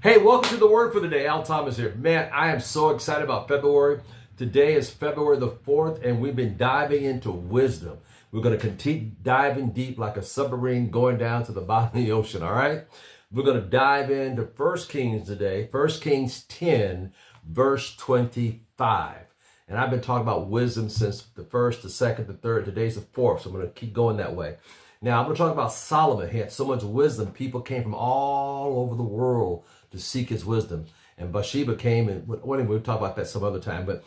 Hey, welcome to the Word for the Day. Al Thomas here. Man, I am so excited about February. Today is February the 4th, and we've been diving into wisdom. We're going to continue diving deep like a submarine going down to the bottom of the ocean, all right? We're going to dive into 1 Kings today, 1 Kings 10, verse 25. And I've been talking about wisdom since the first, the second, the third. Today's the fourth, so I'm going to keep going that way. Now, I'm going to talk about Solomon. He had so much wisdom. People came from all over the world to seek his wisdom. And Bathsheba came, and we'll talk about that some other time. But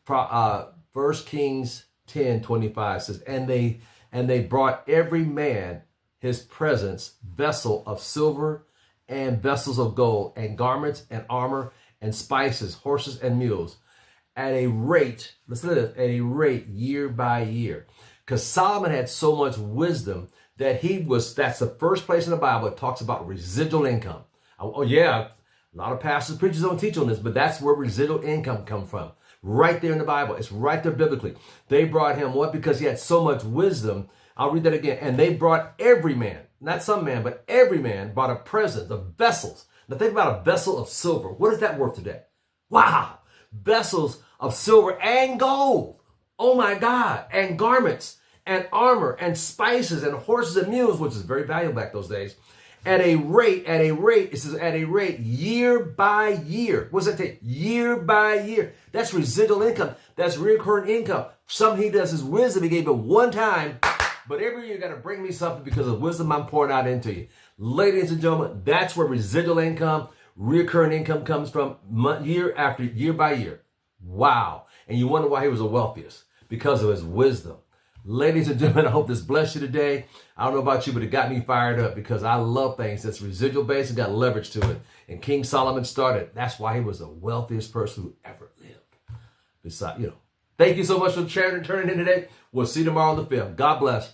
1 Kings 10:25 says, and they brought every man his presents, vessel of silver and vessels of gold, and garments and armor and spices, horses and mules, at a rate, listen to this, at a rate year by year. Because Solomon had so much wisdom that that's the first place in the Bible that talks about residual income. Oh yeah, a lot of pastors, preachers don't teach on this, but that's where residual income comes from. Right there in the Bible. It's right there biblically. They brought him what? Because he had so much wisdom. I'll read that again. And they brought every man, not some man, but every man brought a present of vessels. Now think about a vessel of silver. What is that worth today? Wow. Vessels of silver and gold. Oh my God. And garments and armor and spices and horses and mules, which is very valuable back those days. At a rate, it says at a rate, year by year. What does that take? Year by year. That's residual income. That's recurring income. Something he does is wisdom. He gave it one time, but every year you got to bring me something because of wisdom I'm pouring out into you. Ladies and gentlemen, that's where residual income, recurring income comes from year after year by year. Wow. And you wonder why he was the wealthiest. Because of his wisdom. Ladies and gentlemen, I hope this blessed you today. I don't know about you, but it got me fired up because I love things that's residual based and got leverage to it. And King Solomon started. That's why he was the wealthiest person who ever lived. Besides, thank you so much for sharing and turning in today. We'll see you tomorrow on the 5th. God bless.